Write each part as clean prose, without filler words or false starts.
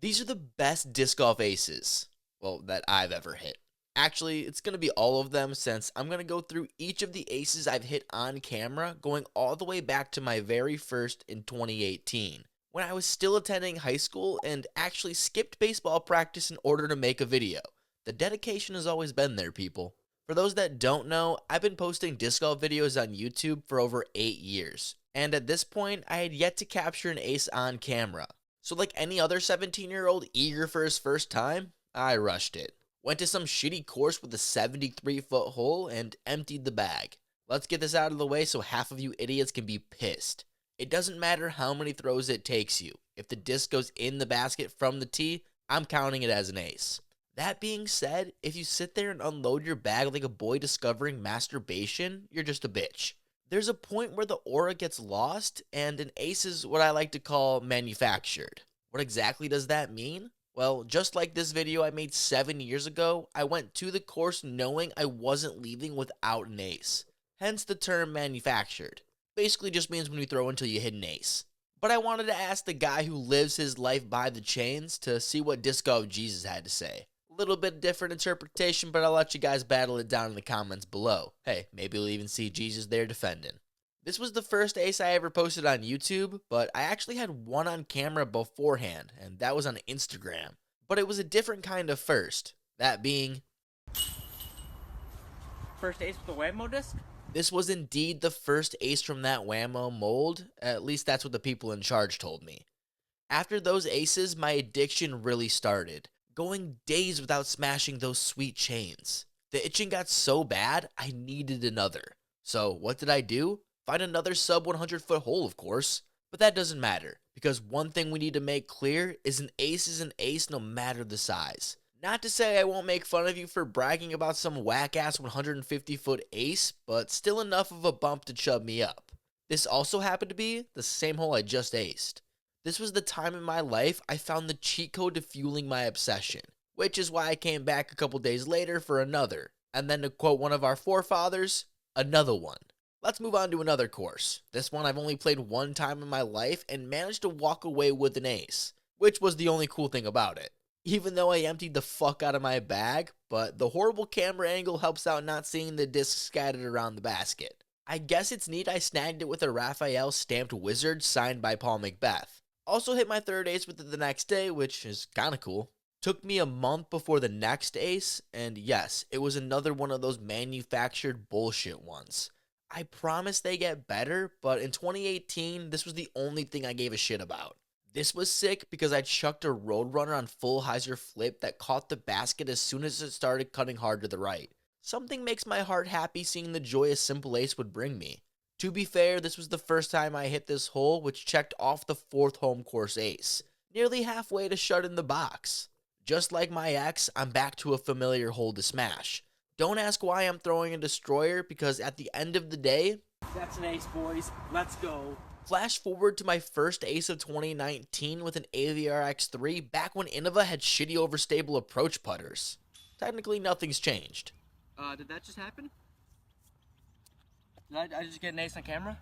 These are the best disc golf aces, well, that I've ever hit. Actually, it's going to be all of them since I'm going to go through each of the aces I've hit on camera going all the way back to my very first in 2018, when I was still attending high school and actually skipped baseball practice in order to make a video. The dedication has always been there, people. For those that don't know, I've been posting disc golf videos on YouTube for over 8 years, and at this point, I had yet to capture an ace on camera. So like any other 17-year-old eager for his first time, I rushed it. Went to some shitty course with a 73-foot hole and emptied the bag. Let's get this out of the way so half of you idiots can be pissed. It doesn't matter how many throws it takes you. If the disc goes in the basket from the tee, I'm counting it as an ace. That being said, if you sit there and unload your bag like a boy discovering masturbation, you're just a bitch. There's a point where the aura gets lost, and an ace is what I like to call manufactured. What exactly does that mean? Well, just like this video I made 7 years ago, I went to the course knowing I wasn't leaving without an ace. Hence the term manufactured. Basically just means when you throw until you hit an ace. But I wanted to ask the guy who lives his life by the chains to see what Disc Golf Jesus had to say. A little bit different interpretation, but I'll let you guys battle it down in the comments below. Hey, maybe we'll even see Jesus there defending. This was the first ace I ever posted on YouTube, but I actually had one on camera beforehand, and that was on Instagram. But it was a different kind of first, that being... First ace with the Whammo disc? This was indeed the first ace from that Whammo mold, at least that's what the people in charge told me. After those aces, my addiction really started, going days without smashing those sweet chains. The itching got so bad, I needed another. So what did I do? Find another sub 100-foot hole, of course. But that doesn't matter, because one thing we need to make clear is an ace is an ace no matter the size. Not to say I won't make fun of you for bragging about some whack-ass 150-foot ace, but still enough of a bump to chub me up. This also happened to be the same hole I just aced. This was the time in my life I found the cheat code to fueling my obsession, which is why I came back a couple days later for another, and then to quote one of our forefathers, another one. Let's move on to another course. This one I've only played one time in my life and managed to walk away with an ace, which was the only cool thing about it. Even though I emptied the fuck out of my bag, but the horrible camera angle helps out not seeing the disc scattered around the basket. I guess it's neat I snagged it with a Raphael stamped wizard signed by Paul Macbeth. Also hit my third ace with it the next day, which is kinda cool. Took me a month before the next ace, and yes, it was another one of those manufactured bullshit ones. I promise they get better, but in 2018, this was the only thing I gave a shit about. This was sick because I chucked a Roadrunner on full hyzer flip that caught the basket as soon as it started cutting hard to the right. Something makes my heart happy seeing the joy a simple ace would bring me. To be fair, this was the first time I hit this hole, which checked off the 4th home course ace, nearly halfway to shut in the box. Just like my ex, I'm back to a familiar hole to smash. Don't ask why I'm throwing a destroyer, because at the end of the day, That's an ace, boys. Let's go. flash forward to my first ace of 2019 with an AVR X3 back when Innova had shitty overstable approach putters. Technically nothing's changed. Did that just happen? Did I just get an ace on camera?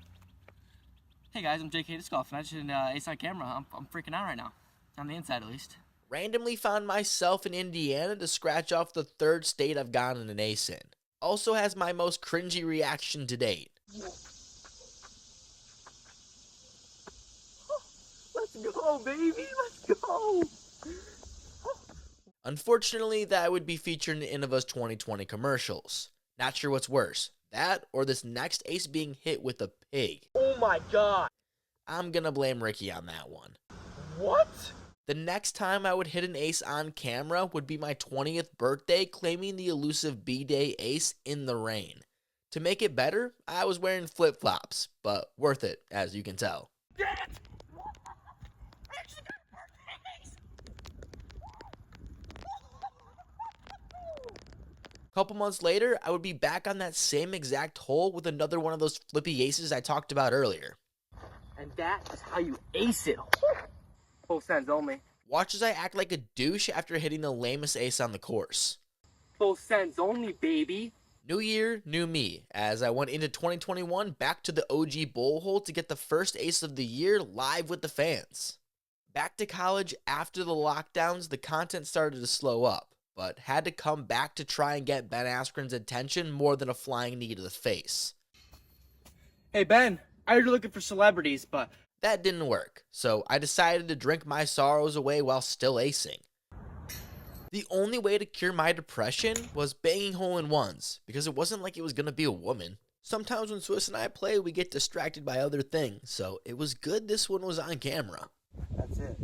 Hey guys, I'm JK Disc Golf, and I just hit an ace on camera. I'm freaking out right now. On the inside, at least. Randomly found myself in Indiana to scratch off the 3rd state I've gotten an ace in. Also has my most cringy reaction to date. Let's go, baby. Let's go. Unfortunately, that would be featured in Innova's 2020 commercials. Not sure what's worse, that or this next ace being hit with a pig. Oh my god. I'm gonna blame Ricky on that one. What? The next time I would hit an ace on camera would be my 20th birthday, claiming the elusive B-Day ace in the rain. To make it better, I was wearing flip-flops, but worth it, as you can tell. Damn it! I actually got a birthday ace. Couple months later, I would be back on that same exact hole with another one of those flippy aces I talked about earlier. And that is how you ace it. Full sends only. Watch as I act like a douche after hitting the lamest ace on the course. Full sends only, baby. New year, new me, as I went into 2021 back to the OG bowl hole to get the first ace of the year live with the fans. Back to college after the lockdowns, the content started to slow up, but had to come back to try and get Ben Askren's attention more than a flying knee to the face. Hey Ben, I heard you're looking for celebrities, but That didn't work, so I decided to drink my sorrows away while still acing. The only way to cure my depression was banging hole-in-ones, because it wasn't like it was gonna be a woman. Sometimes when Swiss and I play, we get distracted by other things, so it was good this one was on camera. that's it.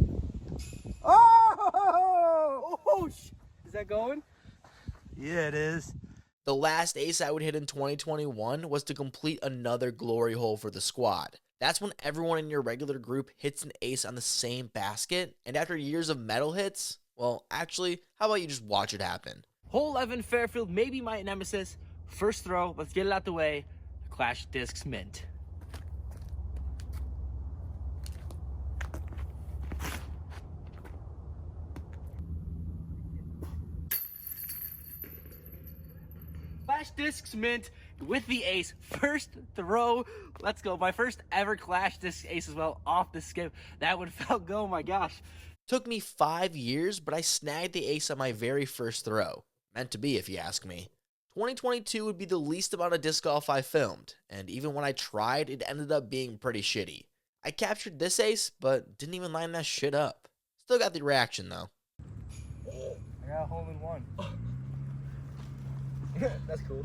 Oh! Is that going? Yeah, it is. The last ace I would hit in 2021 was to complete another glory hole for the squad. That's when everyone in your regular group hits an ace on the same basket, and after years of metal hits, well, actually, how about you just watch it happen? Hole 11, Fairfield, maybe my nemesis. First throw, let's get it out the way. Clash discs mint. Clash discs mint with the ace. First throw, let's go. My first ever Clash disc ace as well, off the skip. That would felt go, oh my gosh. Took me 5 years, but I snagged the ace on my very first throw. Meant to be, if you ask me. 2022 would be the least amount of disc golf I filmed, and even when I tried, it ended up being pretty shitty. I captured this ace, but didn't even line that shit up. Still got the reaction though. I got a hole in one. That's cool.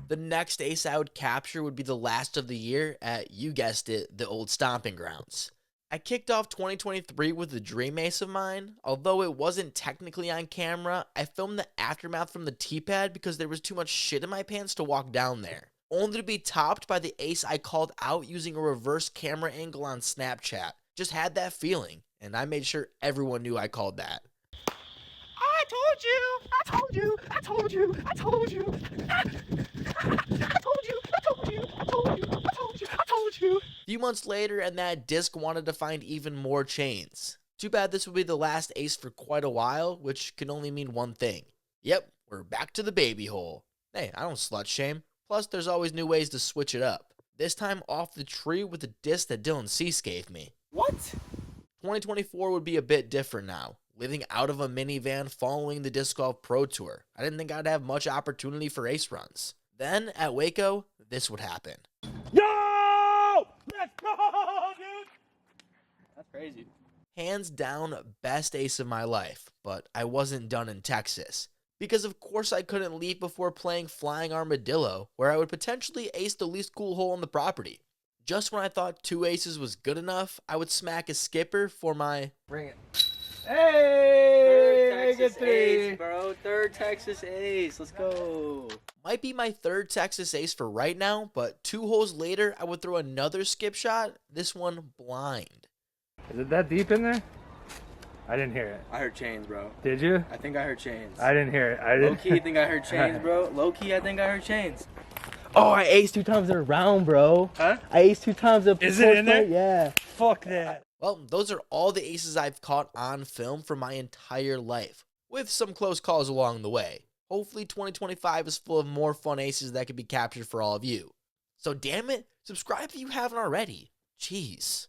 The next ace I would capture would be the last of the year at, you guessed it, the old stomping grounds. I kicked off 2023 with a dream ace of mine. Although it wasn't technically on camera, I filmed the aftermath from the tee pad because there was too much shit in my pants to walk down there. Only to be topped by the ace I called out using a reverse camera angle on Snapchat. Just had that feeling, and I made sure everyone knew I called that. I told you! I told you! I told you! I told you! I told you! I told you! I told you! I told you! I told you! A few months later, and that disc wanted to find even more chains. Too bad this would be the last ace for quite a while, which can only mean one thing. Yep, we're back to the baby hole. Hey, I don't slut shame. Plus, there's always new ways to switch it up. This time off the tree with the disc that Dylan Cease gave me. What? 2024 would be a bit different now. Living out of a minivan following the Disc Golf Pro Tour. I didn't think I'd have much opportunity for ace runs. Then, at Waco, this would happen. Yo! Let's go, dude! That's crazy. Hands down, best ace of my life, but I wasn't done in Texas. Because of course I couldn't leave before playing Flying Armadillo, where I would potentially ace the least cool hole on the property. Just when I thought 2 aces was good enough, I would smack a skipper for my... Bring it. Hey! Third Texas ace, bro. Third Texas ace. Let's go. Might be my 3rd Texas ace for right now, but 2 holes later, I would throw another skip shot, this one blind. Is it that deep in there? I didn't hear it. I heard chains, bro. Did you? I think I heard chains. I didn't hear it. I didn't. Low key, I think I heard chains, bro. Low key, I think I heard chains. Oh, I aced 2 times in a round, bro. Huh? I aced 2 times in Is it in there? Yeah. Fuck that. Well, those are all the aces I've caught on film for my entire life, with some close calls along the way. Hopefully 2025 is full of more fun aces that can be captured for all of you. So damn it, subscribe if you haven't already. Jeez.